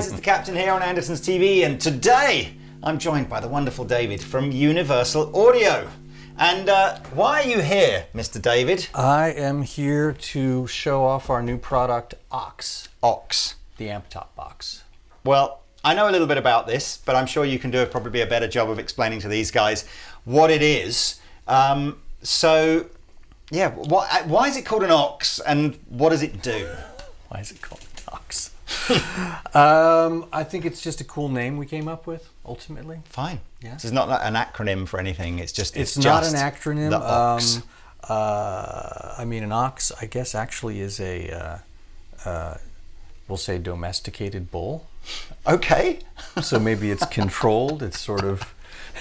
guys, it's the Captain here on Andertons TV, and today I'm joined by the wonderful David from Universal Audio. And why are you here, Mr. David? I am here to show off our new product, Aux. Aux. The amp top box. Well, I know a little bit about this, but I'm sure you can do probably a better job of explaining to these guys what it is. Why is it called an Aux, and what does it do? Why is it called Aux? I think it's just a cool name we came up with, ultimately. Fine. Yeah. This is not an acronym for anything. It's not an acronym. The Aux. I mean, an Aux, I guess, actually is a, we'll say, domesticated bull. Okay. So maybe it's controlled. It's sort of,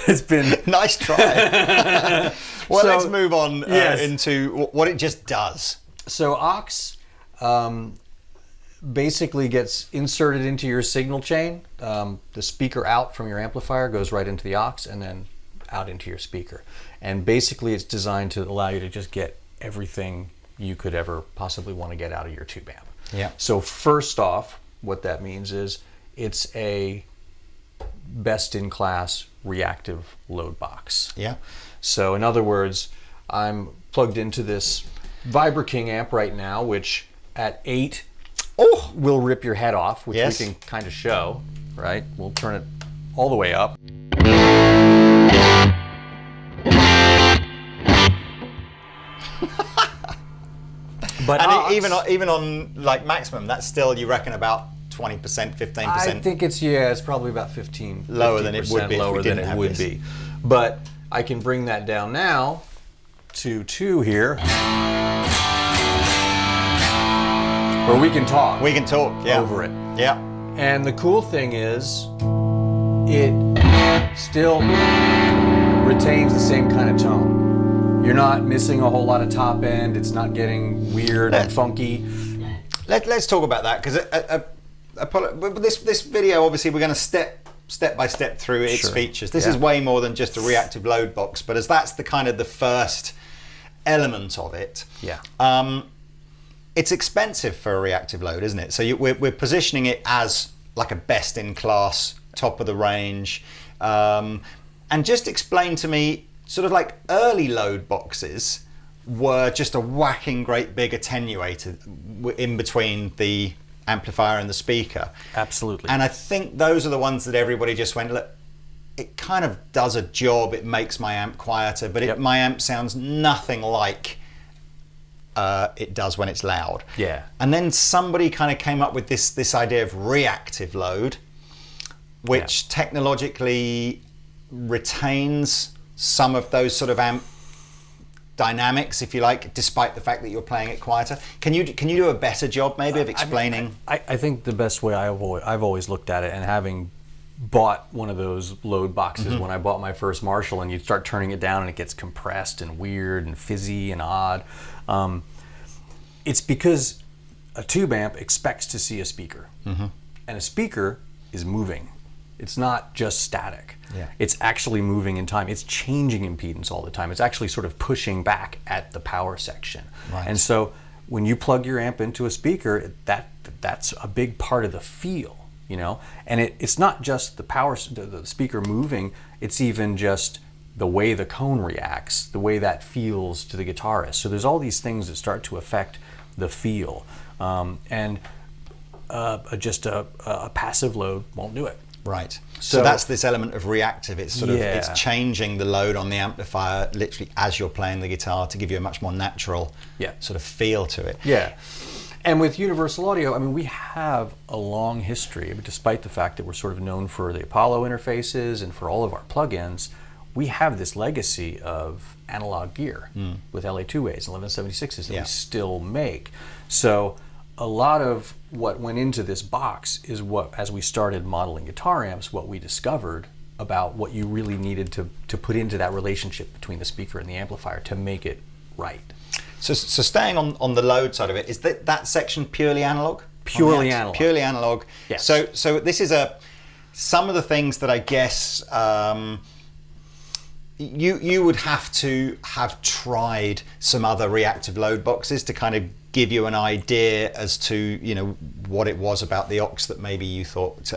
it's been... Nice try. Well, let's move on into what it just does. So Aux basically gets inserted into your signal chain. The speaker out from your amplifier goes right into the aux and then out into your speaker. And basically it's designed to allow you to just get everything you could ever possibly want to get out of your tube amp. Yeah. So first off, what that means is it's a best-in-class reactive load box. Yeah. So in other words, I'm plugged into this VibraKing amp right now, which at 8 will rip your head off, which we can kind of show, right? We'll turn it all the way up. But even on like maximum, that's still, you reckon, about 20%, 15%? I think it's probably about 15 lower than it would be. Lower than it would be. But I can bring that down now to 2 here. Or we can talk. We can talk, over it. Yeah. And the cool thing is, it still retains the same kind of tone. You're not missing a whole lot of top end. It's not getting weird and funky. Let's talk about that, because this video, obviously, we're going to step by step through its features. This is way more than just a reactive load box, but as that's the kind of the first element of it. Yeah. It's expensive for a reactive load, isn't it? So we're positioning it as like a best-in-class, top-of-the-range. And just explain to me, sort of like early load boxes were just a whacking great big attenuator in between the amplifier and the speaker. Absolutely. And I think those are the ones that everybody just went, look, it kind of does a job, it makes my amp quieter, but my amp sounds nothing like it does when it's loud. Yeah. And then somebody kind of came up with this idea of reactive load, which technologically retains some of those sort of amp dynamics, if you like, despite the fact that you're playing it quieter. Can you do a better job maybe of explaining? I think the best way I've always looked at it, and having bought one of those load boxes when I bought my first Marshall, and you start turning it down and it gets compressed and weird and fizzy and odd. It's because a tube amp expects to see a speaker, and a speaker is moving. It's not just static. Yeah. It's actually moving in time. It's changing impedance all the time. It's actually sort of pushing back at the power section. Right. And so when you plug your amp into a speaker, that's a big part of the feel, you know? And it's not just the speaker moving, it's even just the way the cone reacts, the way that feels to the guitarist. So there's all these things that start to affect the feel. Just a passive load won't do it. Right. So that's this element of reactive. It's sort of it's changing the load on the amplifier literally as you're playing the guitar to give you a much more natural sort of feel to it. Yeah. And with Universal Audio, I mean, we have a long history, despite the fact that we're sort of known for the Apollo interfaces and for all of our plugins. We have this legacy of analog gear with LA2As and 1176s that we still make. So a lot of what went into this box is what, as we started modeling guitar amps, what we discovered about what you really needed to put into that relationship between the speaker and the amplifier to make it right. So staying on the load side of it, is that section purely analog? Purely analog. Purely analog. Yes. So this is some of the things that I guess you would have to have tried some other reactive load boxes to kind of give you an idea as to, you know, what it was about the aux that maybe you thought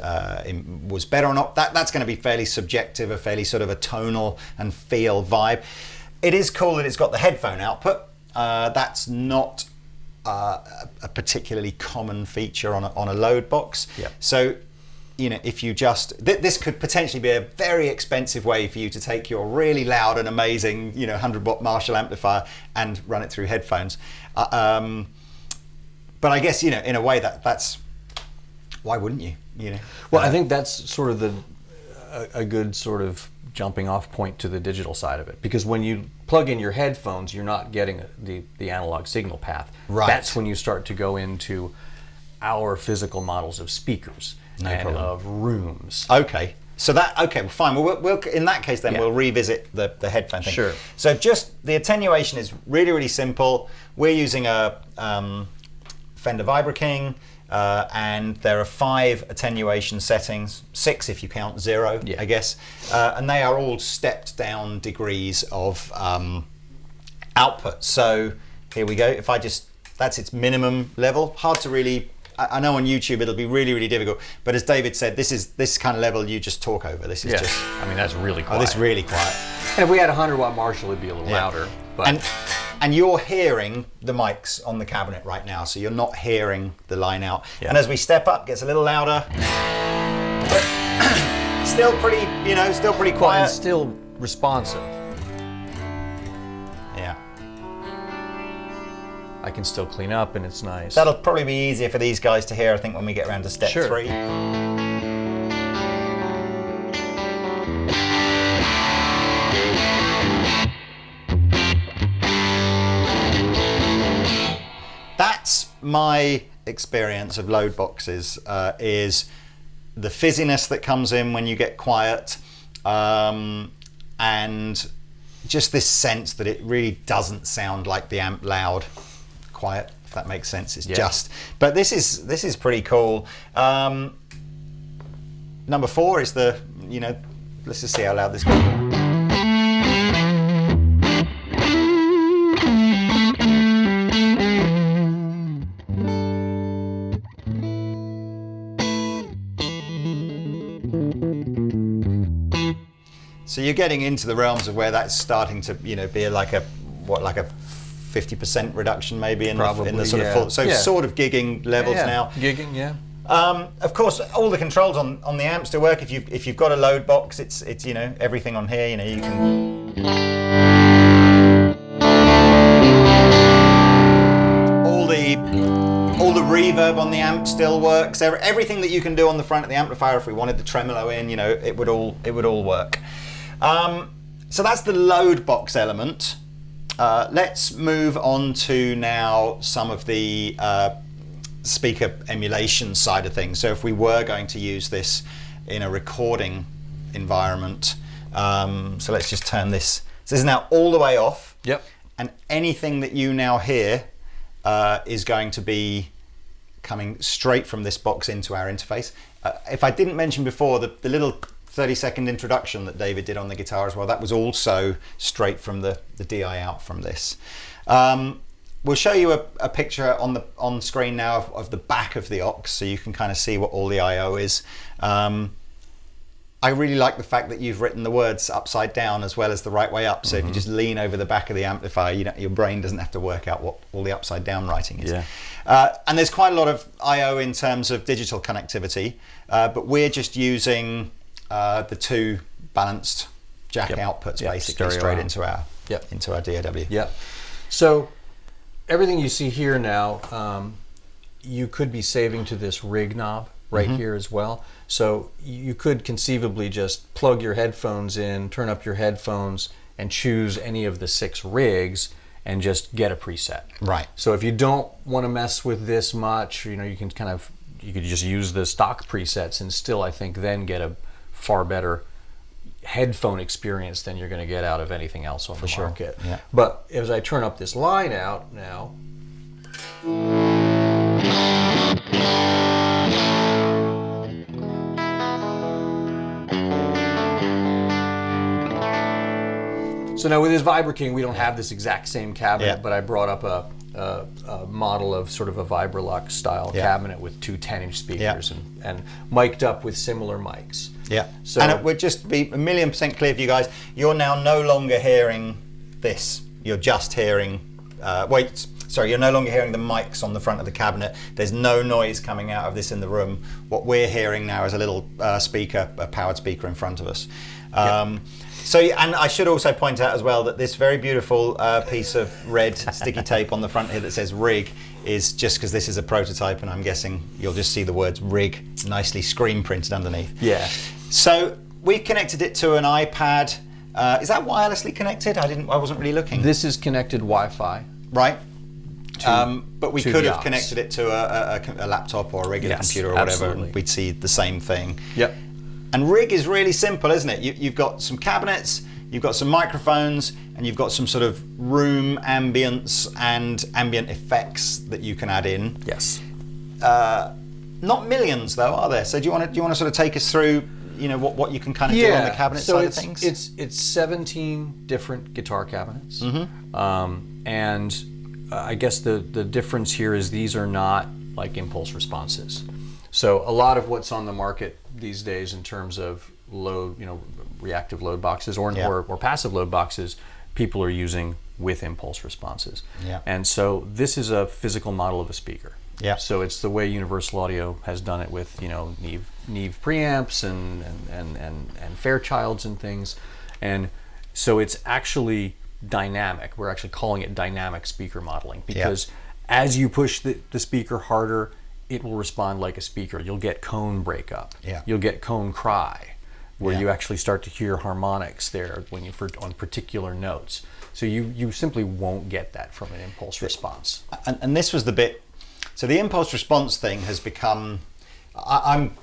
was better or not. That's going to be fairly subjective, a fairly sort of a tonal and feel vibe. It is cool that it's got the headphone output. That's not a particularly common feature on a Load box. Yeah. So, you know, if you just, this could potentially be a very expensive way for you to take your really loud and amazing, you know, 100-watt Marshall amplifier and run it through headphones. But I guess, you know, in a way that's, why wouldn't you? You know. Well, I think that's sort of a good sort of jumping off point to the digital side of it, because when you plug in your headphones, you're not getting the analog signal path. Right. That's when you start to go into our physical models of speakers of rooms. Okay. So well, fine. We'll in that case then we'll revisit the headphone thing. Sure. So just the attenuation is really, really simple. We're using a Fender Vibra King, and there are 5 attenuation settings, 6 if you count 0, I guess, and they are all stepped down degrees of output. So here we go. If I just, that's its minimum level. Hard to really, I know on YouTube it'll be really, really difficult, but as David said, this kind of level you just talk over. This is just, I mean, that's really quiet. oh, this is really quiet. And if we had a 100-watt Marshall, it'd be a little louder. But and you're hearing the mics on the cabinet right now, so you're not hearing the line out. Yeah. And as we step up, it gets a little louder, but still pretty, you know, still pretty quiet. and still responsive. Yeah. I can still clean up, and it's nice. That'll probably be easier for these guys to hear, I think, when we get around to step 3. That's my experience of Load boxes, is the fizziness that comes in when you get quiet, and just this sense that it really doesn't sound like the amp loud. Quiet, if that makes sense. It's just, but this is pretty cool. Number 4 is the, you know, let's just see how loud this goes. So you're getting into the realms of where that's starting to, you know, be like a 50% reduction maybe in the sort of full, so sort of gigging levels now. Gigging, yeah. Of course, all the controls on the amp still work. If you've got a Load box, it's you know, everything on here. You know, you can all the reverb on the amp still works. Everything that you can do on the front of the amplifier, if we wanted the tremolo in, you know, it would all work. So that's the Load box element. Let's move on to now some of the speaker emulation side of things. So if we were going to use this in a recording environment, so let's just turn this. So this is now all the way off. Yep. And anything that you now hear is going to be coming straight from this box into our interface. If I didn't mention before, the little 30-second introduction that David did on the guitar as well, that was also straight from the DI out from this. We'll show you a picture on screen now of the back of the aux, so you can kind of see what all the I/O is. I really like the fact that you've written the words upside down as well as the right way up, so if you just lean over the back of the amplifier, you know, your brain doesn't have to work out what all the upside down writing is. Yeah. And there's quite a lot of I/O in terms of digital connectivity, but we're just using the 2 balanced jack outputs basically straight into our DAW. Yeah. So everything you see here now, you could be saving to this rig knob right here as well. So you could conceivably just plug your headphones in, turn up your headphones, and choose any of the 6 rigs and just get a preset. Right. So if you don't want to mess with this much, you know, you could just use the stock presets and still, I think, then get a far better headphone experience than you're going to get out of anything else on the market. Yeah. But as I turn up this line out now, so now with this Vibra King, we don't have this exact same cabinet, but I brought up model of sort of a Vibrolux style cabinet with two 10-inch speakers and mic'd up with similar mics. Yeah. So, and it would just be 1,000,000% clear for you guys. You're now no longer hearing this. You're just hearing. You're no longer hearing the mics on the front of the cabinet. There's no noise coming out of this in the room. What we're hearing now is a little speaker, a powered speaker in front of us. So, and I should also point out as well that this very beautiful piece of red sticky tape on the front here that says RIG is just because this is a prototype, and I'm guessing you'll just see the words RIG nicely screen printed underneath. Yeah. So we've connected it to an iPad. Is that wirelessly connected? I wasn't really looking. This is connected Wi-Fi. Right. But we could have aux. connected it to a laptop or a regular computer or whatever, and we'd see the same thing. Yep. And RIG is really simple, isn't it? You've got some cabinets, you've got some microphones, and you've got some sort of room ambience and ambient effects that you can add in. Yes. Not millions though, are there? So do you want to sort of take us through, what you can kind of do on the cabinet side of things? It's 17 different guitar cabinets, and I guess the difference here is these are not like impulse responses. So a lot of what's on the market these days in terms of load, reactive load boxes or passive load boxes, people are using with impulse responses. Yeah. And so this is a physical model of a speaker. Yeah. So it's the way Universal Audio has done it with Neve preamps and Fairchilds and things, and so it's actually dynamic. We're actually calling it dynamic speaker modeling because as you push the speaker harder, it will respond like a speaker. You'll get cone breakup. Yeah. You'll get cone cry, where you actually start to hear harmonics there on particular notes. So you simply won't get that from an impulse response. And this was the bit. So the impulse response thing has become. I'm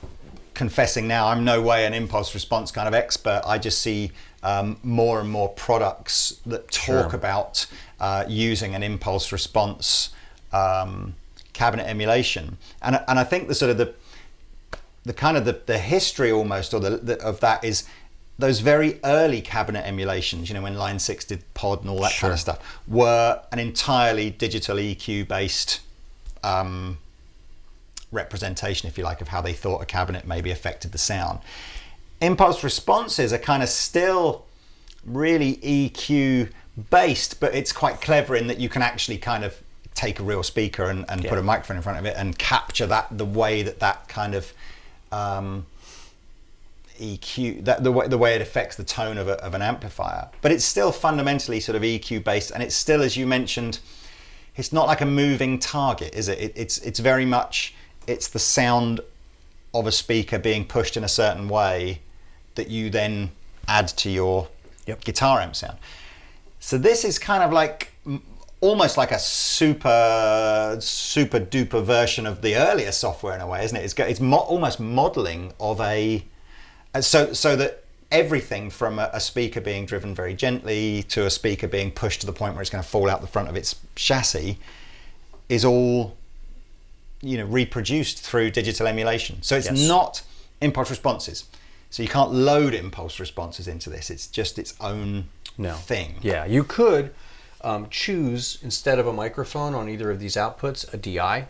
confessing now, I'm no way an impulse response kind of expert. I just see more and more products that talk about using an impulse response cabinet emulation, and I think the sort of the kind of the history almost of that is those very early cabinet emulations, when Line 6 did Pod and all that kind of stuff, were an entirely digital EQ based representation, if you like, of how they thought a cabinet maybe affected the sound. Impulse responses are kind of still really EQ based, but it's quite clever in that you can actually kind of take a real speaker and put a microphone in front of it and capture the way that kind of EQ, the way it affects the tone of an amplifier. But it's still fundamentally sort of EQ based, and it's still, as you mentioned, it's not like a moving target, is it? It's very much, it's the sound of a speaker being pushed in a certain way that you then add to your guitar amp sound. So this is kind of like almost like a super duper version of the earlier software in a way, isn't it? It's almost modeling of so that everything from a speaker being driven very gently to a speaker being pushed to the point where it's going to fall out the front of its chassis is all reproduced through digital emulation. So it's not impulse responses. So you can't load impulse responses into this. It's just its own thing. Yeah, you could choose, instead of a microphone on either of these outputs, a DI,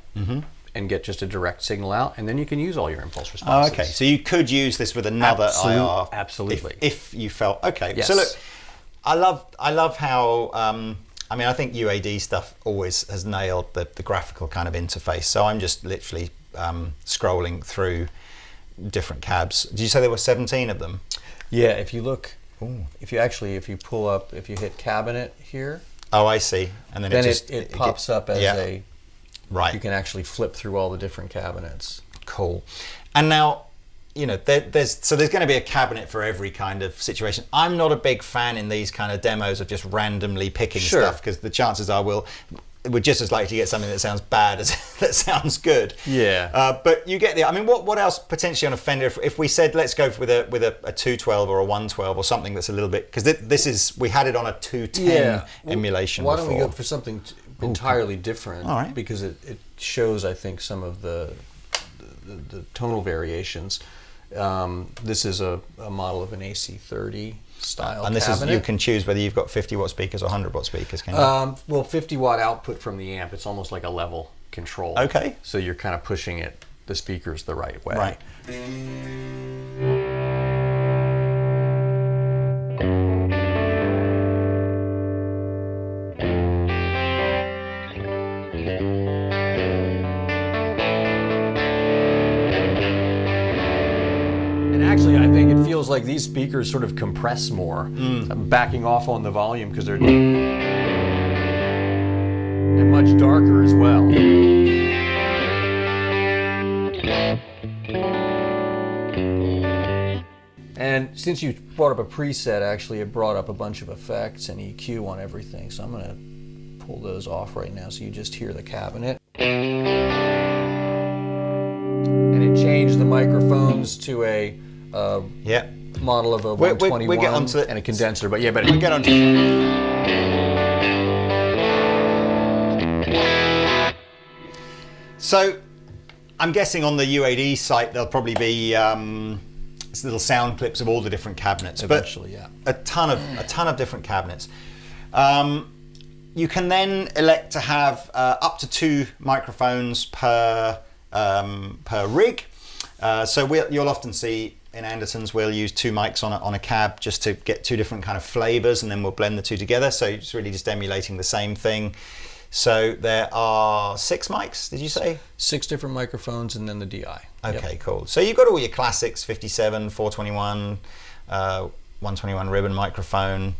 and get just a direct signal out, and then you can use all your impulse responses. Oh, okay, so you could use this with another IR. Absolutely. If you felt, okay. Yes. So look, I love how, I think UAD stuff always has nailed the graphical kind of interface. So I'm just literally scrolling through different cabs. Did you say there were 17 of them? Yeah, if you look, if you pull up, if you hit cabinet here. Oh, I see. And then it pops up as a, right. You can actually flip through all the different cabinets. Cool. And now, there's going to be a cabinet for every kind of situation. I'm not a big fan in these kind of demos of just randomly picking stuff, because the chances are we're just as likely to get something that sounds bad as that sounds good. Yeah. But you get what else potentially on a Fender, if we said let's go with a 212 or a 112 or something that's a little bit, because we had it on a 210 emulation before. Why don't we go for something entirely different? All right. Because it shows, I think, some of the tonal variations. This is a model of an AC30. style And this cabinet. is, you can choose whether you've got 50 watt speakers or 100 watt speakers, can you? Well, 50 watt output from the amp. It's almost like a level control. Okay. So you're kind of pushing it, the speakers, the right way. Right. And actually, I think it feels like these speakers sort of compress more. I'm backing off on the volume because they're and much darker as well. And since you brought up a preset, actually, it brought up a bunch of effects and EQ on everything. So I'm going to pull those off right now so you just hear the cabinet. And it changed the microphones to a model of a 121 we get onto and a condenser. But yeah, we get onto. So, I'm guessing on the UAD site there'll probably be little sound clips of all the different cabinets. Eventually, but a ton of different cabinets. You can then elect to have up to 2 microphones per rig. So you'll often see in Andertons we'll use 2 mics on a cab just to get 2 different kind of flavors, and then we'll blend the 2 together. So it's really just emulating the same thing. So there are 6 mics, did you say? 6 different microphones and then the DI. Okay, cool. So you've got all your classics, 57, 421, 121 ribbon microphone,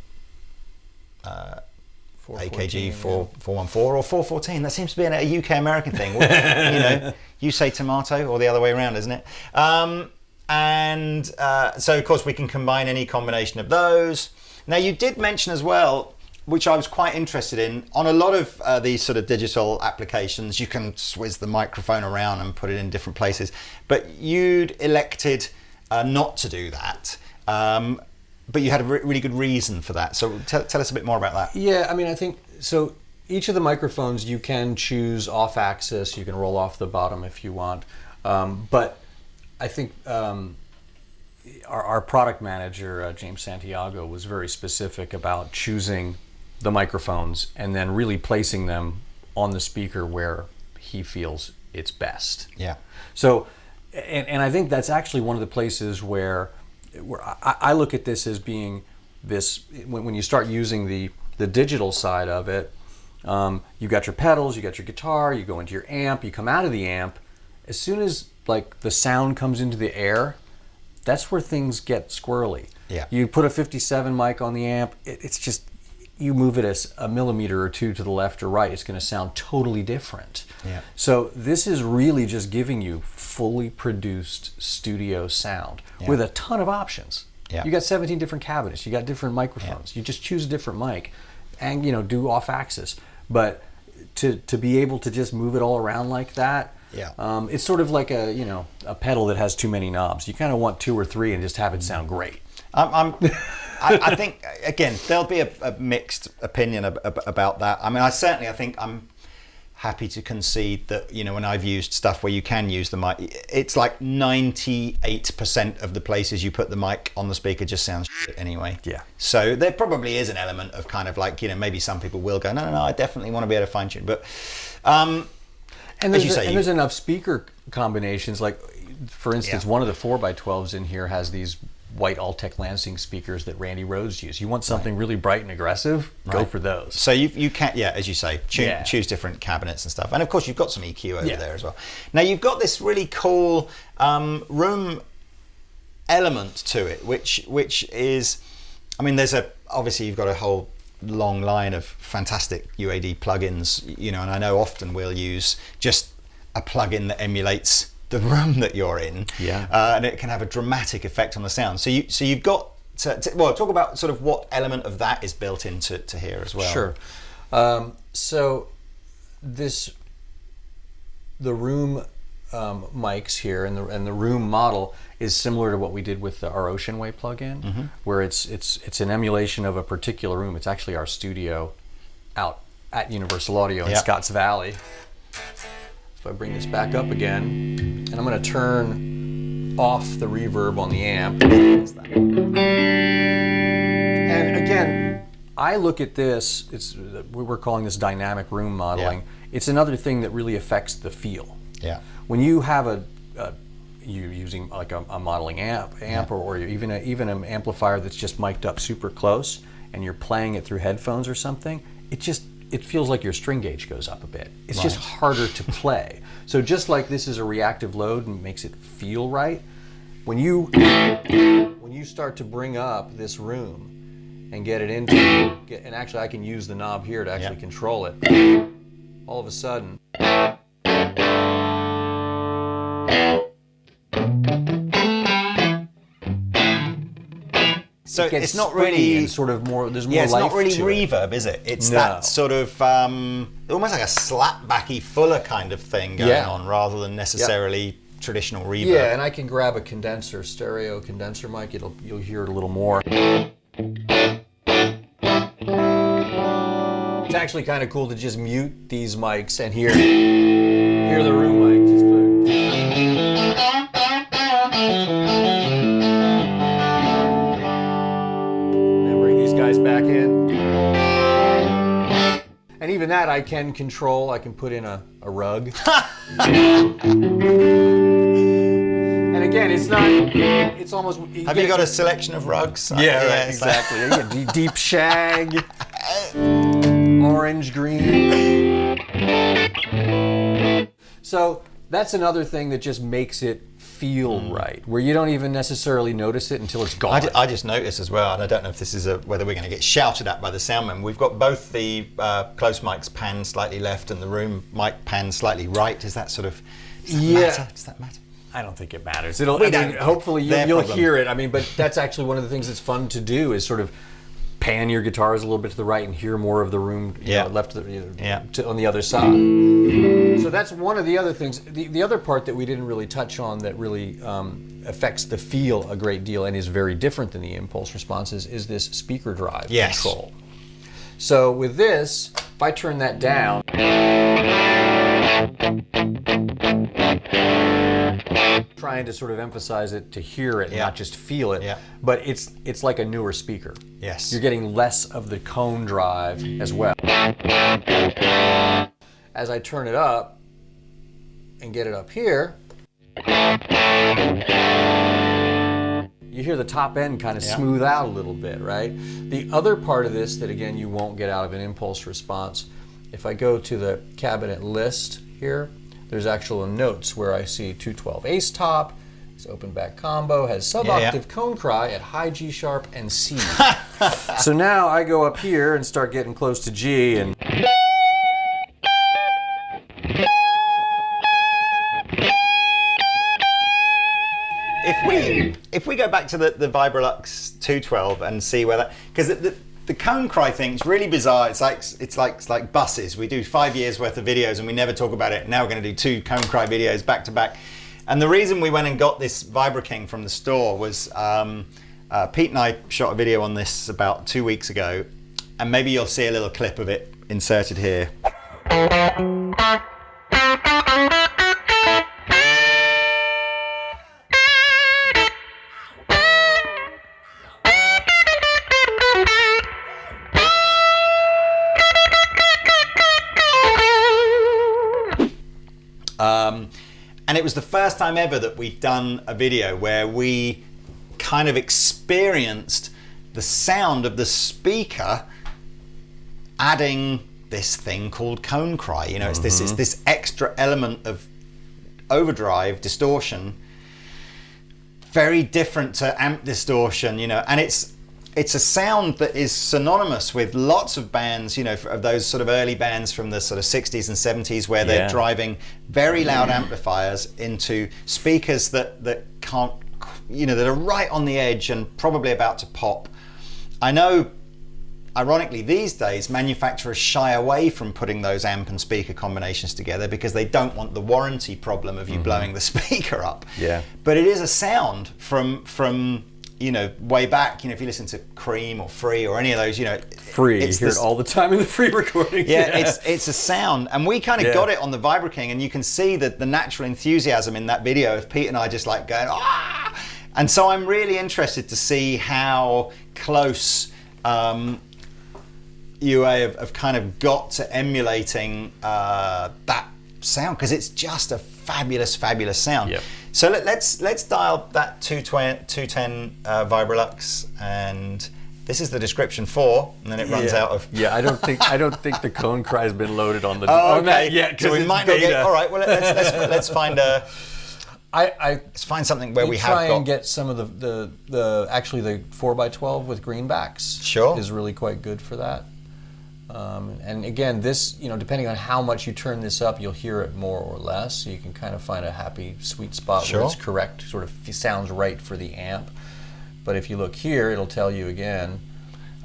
AKG 414 or 414. That seems to be a UK American thing. You know, you say tomato or the other way around, isn't it? So of course we can combine any combination of those. Now you did mention as well, which I was quite interested in, on a lot of these sort of digital applications, you can swizz the microphone around and put it in different places. But you'd elected not to do that. But you had a really good reason for that. So tell us a bit more about that. Yeah, I mean, I think, so each of the microphones you can choose off axis, you can roll off the bottom if you want. But I think our product manager, James Santiago, was very specific about choosing the microphones and then really placing them on the speaker where he feels it's best. Yeah. So, and I think that's actually one of the places where I look at this as being this, when you start using the digital side of it, you got your pedals, you got your guitar, you go into your amp, you come out of the amp. As soon as like the sound comes into the air, that's where things get squirrely. Yeah. You put a 57 mic on the amp, it's just, you move it as a millimeter or 2 to the left or right, it's going to sound totally different. Yeah. So this is really just giving you fully produced studio sound with a ton of options. Yeah. You got 17 different cabinets, you got different microphones. You just choose a different mic and do off axis. But to be able to just move it all around like that, it's sort of like a pedal that has too many knobs. You kind of want 2 or 3 and just have it sound great. I think, again, there'll be a mixed opinion about that. I mean, I think I'm happy to concede that, when I've used stuff where you can use the mic, it's like 98% of the places you put the mic on the speaker just sounds shit anyway. Yeah. So there probably is an element of kind of like, maybe some people will go, no, I definitely want to be able to fine tune. But, and there's enough speaker combinations. Like, for instance, one of the 4x12s in here has these white Altec Lansing speakers that Randy Rhodes used. You want something really bright and aggressive, go for those. So you can, as you say, choose different cabinets and stuff. And of course you've got some EQ over there as well. Now you've got this really cool room element to it, which is, I mean, obviously you've got a whole long line of fantastic UAD plugins, and I know often we'll use just a plugin that emulates the room that you're in, and it can have a dramatic effect on the sound. So you've got to talk about sort of what element of that is built into here as well. Sure. So the room mics here and the room model is similar to what we did with our Ocean Way plugin, where it's an emulation of a particular room. It's actually our studio out at Universal Audio in Scotts Valley. So I bring this back up again, and I'm going to turn off the reverb on the amp. again, I look at this, we're calling this dynamic room modeling. It's another thing that really affects the feel. Yeah. When you have you using like a modeling amp or even an amplifier that's just mic'd up super close, and you're playing it through headphones or something, it feels like your string gauge goes up a bit. It's just harder to play. So just like this is a reactive load and makes it feel right, when you start to bring up this room and get it into, and actually I can use the knob here to actually control it, all of a sudden, so it's not spinny really and sort of more. There's more it's life not really to it. reverb, is it? It's No. that sort of almost like a slapbacky, fuller kind of thing going on, rather than necessarily traditional reverb. Yeah, and I can grab a condenser, stereo condenser mic. You'll hear it a little more. It's actually kind of cool to just mute these mics and hear the room mic. Just and bring these guys back in. And even that I can control. I can put in a rug. And again, it's almost... Have you got a selection of rugs? Yeah, exactly. Like, deep shag, orange, green. So that's another thing that just makes it feel right, where you don't even necessarily notice it until it's gone. I just noticed as well, and I don't know if this is whether we're going to get shouted at by the soundman. We've got both the close mics panned slightly left and the room mic panned slightly right. Does that matter? Does that matter? I don't think it matters. Hopefully you'll hear it. I mean, but that's actually one of the things that's fun to do is sort of pan your guitars a little bit to the right and hear more of the room left on the other side. So that's one of the other things. The other part that we didn't really touch on that really affects the feel a great deal and is very different than the impulse responses is this speaker drive control. So with this, if I turn that down, trying to sort of emphasize it to hear it, not just feel it, but it's like a newer speaker. Yes. You're getting less of the cone drive as well. As I turn it up and get it up here, you hear the top end kind of smooth out a little bit, right? The other part of this that, again, you won't get out of an impulse response, if I go to the cabinet list here, there's actual notes where I see 212 ace top, it's open back combo, has sub-octave cone cry at high G sharp and C. So now I go up here and start getting close to G and... If we go back to the Vibrolux 212 and see where that, because the cone cry thing is really bizarre. It's like buses. We do 5 years worth of videos and we never talk about it. Now we're going to do 2 cone cry videos back to back. And the reason we went and got this Vibra King from the store was Pete and I shot a video on this about 2 weeks ago, and maybe you'll see a little clip of it inserted here. And it was the first time ever that we'd done a video where we kind of experienced the sound of the speaker adding this thing called cone cry. You know, it's this extra element of overdrive, distortion, very different to amp distortion, you know, and it's a sound that is synonymous with lots of bands, you know, of those sort of early bands from the sort of 60s and 70s where they're driving very loud amplifiers into speakers that can't, you know, that are right on the edge and probably about to pop. I know, ironically, these days manufacturers shy away from putting those amp and speaker combinations together because they don't want the warranty problem of you blowing the speaker up. Yeah. But it is a sound from you know, way back, you know, if you listen to Cream or Free or any of those, you know, Free, you hear it all the time in the Free recordings. Yeah, it's a sound, and we kind of got it on the Vibra King, and you can see that the natural enthusiasm in that video of Pete and I just like going, ah! And so I'm really interested to see how close UA have kind of got to emulating that sound, because it's just a fabulous sound. Yep. So let's dial that 210 Vibrolux, and this is the description for, and then it runs out of. Yeah, I don't think the cone cry's been loaded on the Oh, on that okay. yet, So we might not get. All right. Well, let's find a. I Let's find something where we have try got. and get some of the actually the 4x12 with greenbacks. Sure. Is really quite good for that. And again, this, depending on how much you turn this up, you'll hear it more or less. So you can kind of find a happy, sweet spot Sure. where it's correct, sort of sounds right for the amp. But if you look here, it'll tell you again.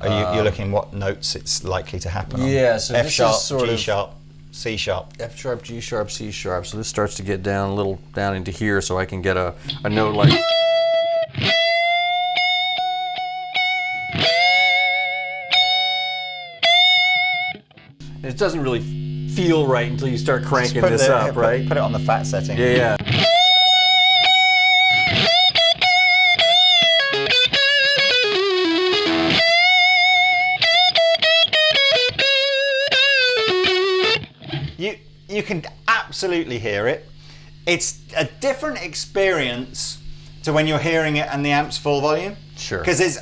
You're looking what notes it's likely to happen on. Yeah, so F this sharp, is sort G of sharp, C sharp. F sharp, G sharp, C sharp. So this starts to get down a little down into here, so I can get a note like. It doesn't really feel right until you start cranking this up, right? Put it on the fat setting. Yeah. You can absolutely hear it. It's a different experience to when you're hearing it and the amp's full volume. Sure. Because it's.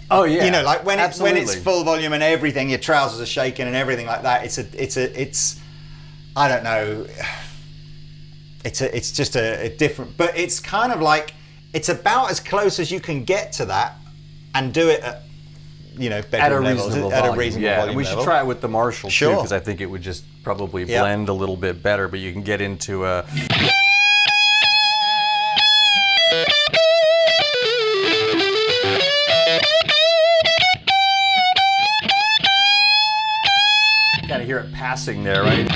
Oh yeah. Like when Absolutely. it's full volume and everything, your trousers are shaking and everything like that. It's I don't know. It's just a different, but it's kind of like, it's about as close as you can get to that and do it at bedroom levels, at a reasonable volume we level. should try it with the Marshall Sure. too, because I think it would just probably blend a little bit better. But you can get into a. Gotta hear it passing there, right?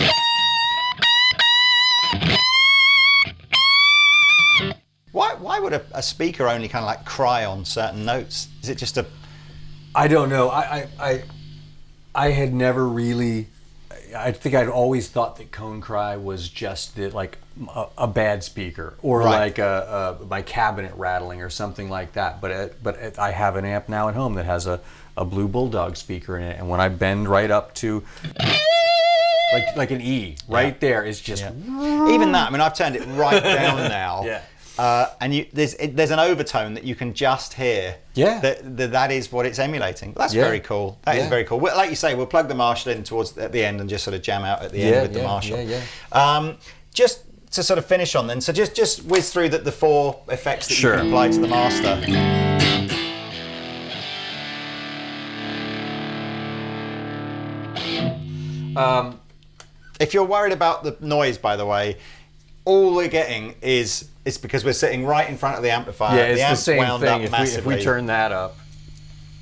Why would a speaker only kind of like cry on certain notes? Is it just a? I don't know. I had never really. I think I'd always thought that cone cry was just like a bad speaker, or Right. like my cabinet rattling or something like that. But I have an amp now at home that has a Blue Bulldog speaker in it, and when I bend right up to like an E, right there is just Even that. I mean, I've turned it right down now. Yeah. And there's an overtone that you can just hear. Yeah. That is what it's emulating. That's Yeah. very cool. That is Yeah. very cool. Well, like you say, we'll plug the Marshall in at the end and just sort of jam out at the end with the Marshall. Yeah. Just to sort of finish on then, so just whiz through the four effects that you can apply to the master. If you're worried about the noise, by the way, all we're getting is it's because we're sitting right in front of the amplifier. Yeah, it's the the amp's same wound thing. up If we turn that up,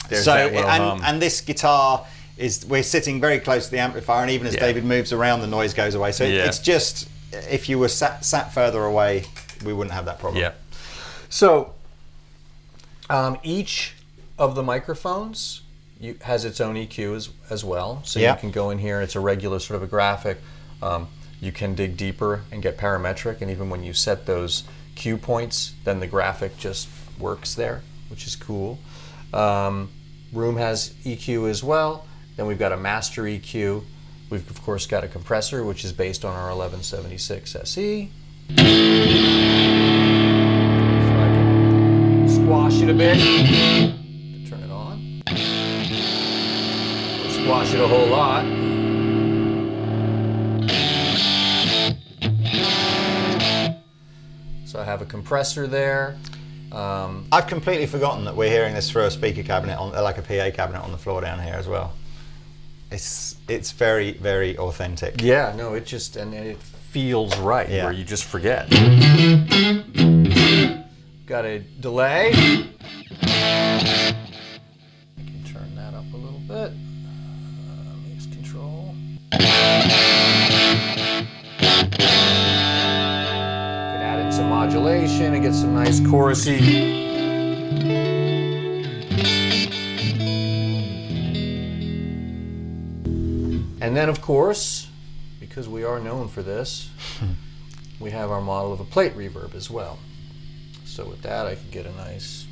there's so that little hum. and this guitar is, we're sitting very close to the amplifier, and even as David moves around, the noise goes away. So it's just, if you were sat further away, we wouldn't have that problem. Yeah. So each of the microphones has its own EQ as well. So you can go in here, it's a regular sort of a graphic. You can dig deeper and get parametric, and even when you set those cue points, then the graphic just works there, which is cool. Room has EQ as well. Then we've got a master EQ. We've of course got a compressor, which is based on our 1176 SE. So I can squash it a bit to turn it on. Squash it a whole lot. So I have a compressor there. I've completely forgotten that we're hearing this through a speaker cabinet, like a PA cabinet on the floor down here as well. It's very, very authentic. Yeah, no, it just, and it feels right, where you just forget. Got a delay. I can turn that up a little bit. Mix control. Can add in some modulation and get some nice chorusy. And then, of course, because we are known for this, we have our model of a plate reverb as well. So with that, I can get a nice...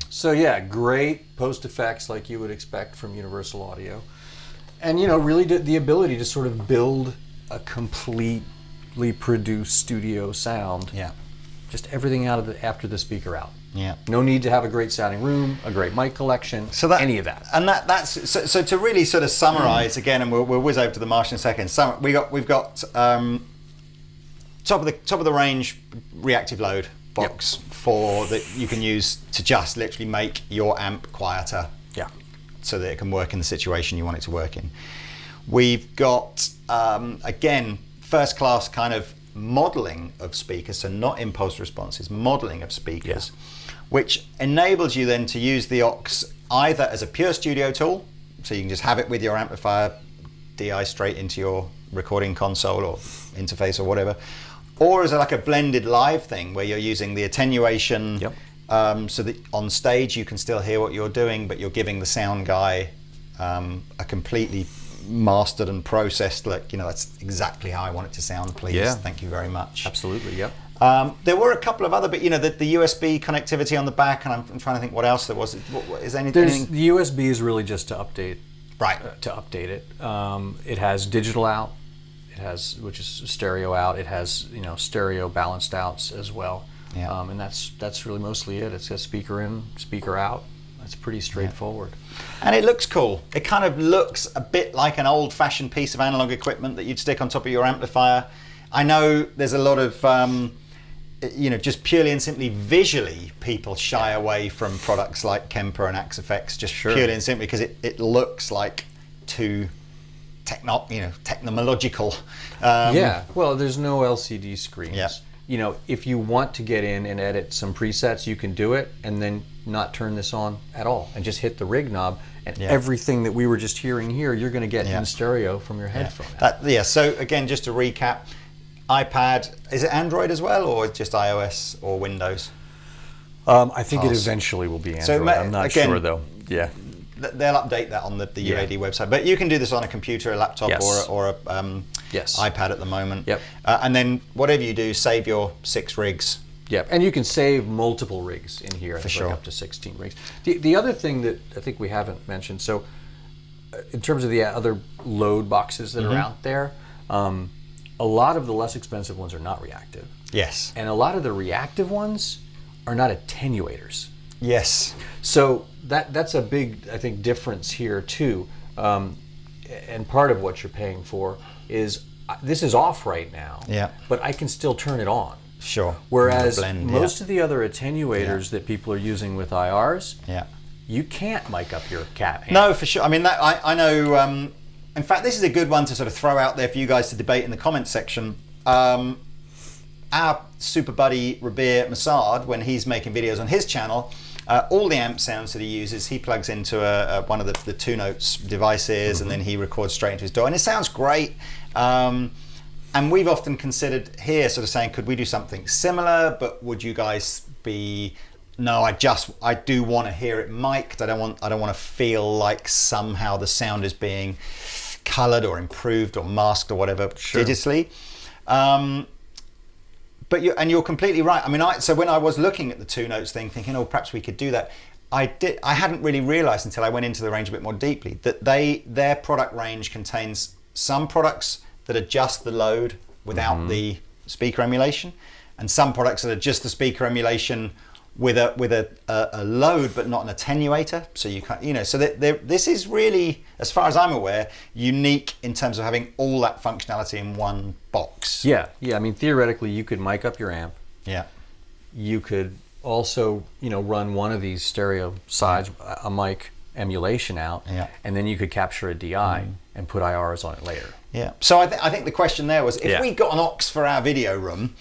So yeah, great post effects like you would expect from Universal Audio, and really the ability to sort of build a completely produced studio sound. Yeah. Just everything after the speaker out. Yeah. No need to have a great sounding room, a great mic collection, any of that. And that's so to really sort of summarize again, and we'll whiz over to the Marsh in a second. We've got top of the range reactive load box for that you can use to just literally make your amp quieter. Yeah. So that it can work in the situation you want it to work in. We've got again first class kind of modeling of speakers, so not impulse responses, modeling of speakers, which enables you then to use the aux either as a pure studio tool, so you can just have it with your amplifier, DI straight into your recording console or interface or whatever, or as like a blended live thing where you're using the attenuation, so that on stage you can still hear what you're doing, but you're giving the sound guy a completely mastered and processed look. That's exactly how I want it to sound, please. Yeah. Thank you very much. Absolutely, yep. There were a couple of other, but the USB connectivity on the back, and I'm trying to think what else there was. Is anything? The USB is really just to update. Right. To update it. It has digital out. It has, which is stereo out. It has stereo balanced outs as well. Yeah. And that's really mostly it. It's a speaker in, speaker out. It's pretty straightforward. And it looks cool. It kind of looks a bit like an old-fashioned piece of analog equipment that you'd stick on top of your amplifier. I know there's a lot of, just purely and simply visually, people shy away from products like Kemper and Axe-Fx, just purely and simply because it looks like too technological. Well, there's no LCD screens. Yeah. If you want to get in and edit some presets, you can do it, and then not turn this on at all, and just hit the rig knob, and everything that we were just hearing here, you're going to get in stereo from your headphone. So again, just to recap, iPad, is it Android as well, or just iOS or Windows? I think it eventually will be Android. I'm not sure though. Yeah. They'll update that on the UAD website, but you can do this on a computer, a laptop, or a iPad at the moment. Yep. And then whatever you do, save your 6 rigs. Yep. And you can save multiple rigs in here. For sure. Like up to 16 rigs. The other thing that I think we haven't mentioned, so in terms of the other load boxes that are out there, a lot of the less expensive ones are not reactive. Yes. And a lot of the reactive ones are not attenuators. Yes. So that's a big, I think, difference here too. And part of what you're paying for is this is off right now. Yeah. But I can still turn it on. Sure. Whereas most of the other attenuators that people are using with IRs, you can't mic up your cat amp. No, for sure. I mean, I know. In fact, this is a good one to sort of throw out there for you guys to debate in the comments section. Our super buddy Rabir Massad, when he's making videos on his channel, all the amp sounds that he uses, he plugs into one of the 2 Notes devices, and then he records straight into his DAW, and it sounds great. And we've often considered here, sort of saying, could we do something similar? But would you guys be? No, I do want to hear it mic'd. I don't want to feel like somehow the sound is being colored or improved or masked or whatever digitally. But you're completely right. I mean, so when I was looking at the 2 Notes thing, thinking, oh, perhaps we could do that, I hadn't really realized until I went into the range a bit more deeply that their product range contains some products that are just the load without the speaker emulation, and some products that are just the speaker emulation with a load but not an attenuator. So you can't, so this is really, as far as I'm aware, unique in terms of having all that functionality in one box. Yeah. I mean, theoretically, you could mic up your amp. Yeah. You could also, run one of these stereo sides, a mic emulation out, and then you could capture a DI and put IRs on it later. Yeah. So I think the question there was, if we got an aux for our video room,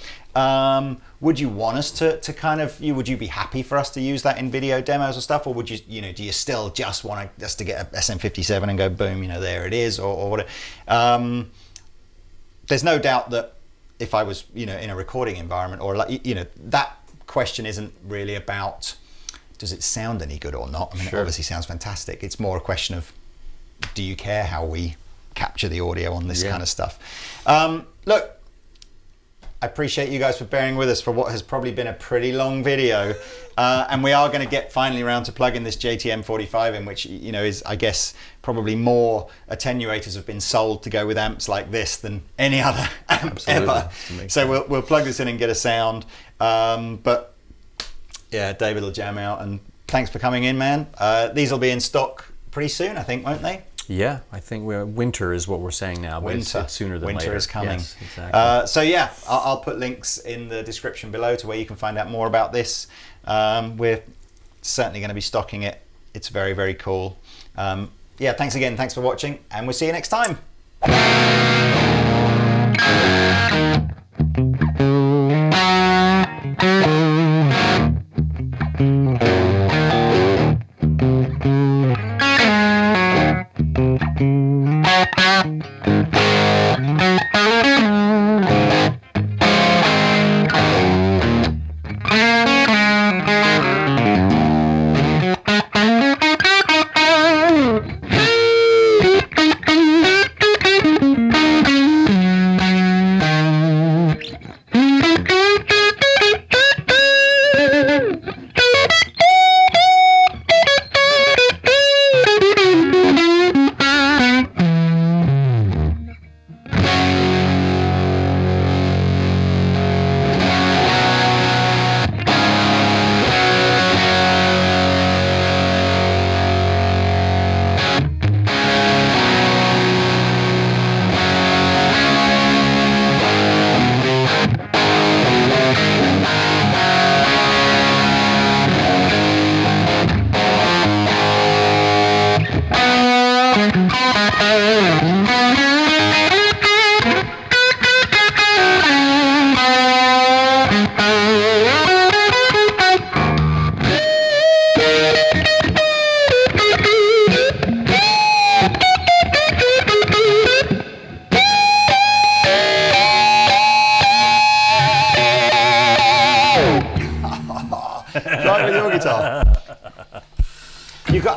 would you want us to kind of, would you be happy for us to use that in video demos or stuff, or would you, do you still just want us to get a SM57 and go boom, there it is, or whatever? There's no doubt that if I was, in a recording environment, or that question isn't really about does it sound any good or not. I mean, it obviously sounds fantastic. It's more a question of, do you care how we capture the audio on this kind of stuff? Look, I appreciate you guys for bearing with us for what has probably been a pretty long video. And we are going to get finally around to plugging this JTM45 in, which, you know, is, I guess, probably more attenuators have been sold to go with amps like this than any other amp ever. So we'll plug this in and get a sound. But yeah, David will jam out. And thanks for coming in, man. These will be in stock pretty soon, I think, won't they? Yeah, I think winter is what we're saying now, but it's sooner than later. Winter is coming. Yes, exactly. So yeah, I'll put links in the description below to where you can find out more about this. We're certainly going to be stocking it. It's very, very cool. Yeah, thanks again. Thanks for watching, and we'll see you next time. Right with your guitar.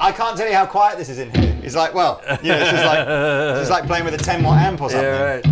I can't tell you how quiet this is in here. It's like, well, you know, this is like playing with a 10-watt amp or something. Yeah, right.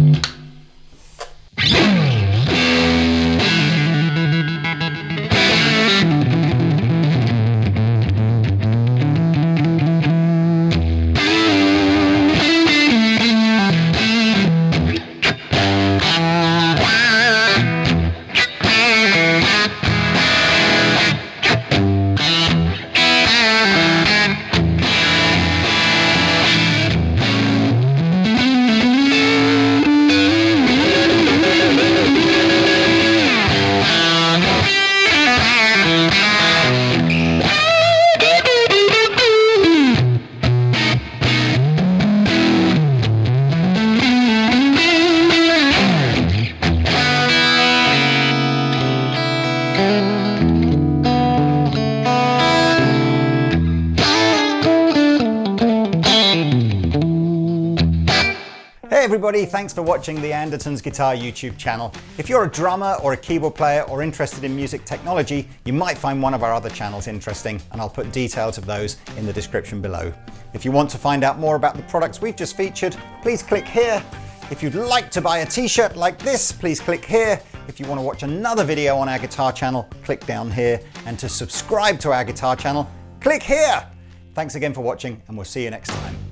Hey everybody, thanks for watching the Andertons Guitar YouTube channel. If you're a drummer or a keyboard player or interested in music technology, you might find one of our other channels interesting, and I'll put details of those in the description below. If you want to find out more about the products we've just featured, please click here. If you'd like to buy a t-shirt like this, please click here. If you want to watch another video on our guitar channel, click down here. And to subscribe to our guitar channel, click here. Thanks again for watching, and we'll see you next time.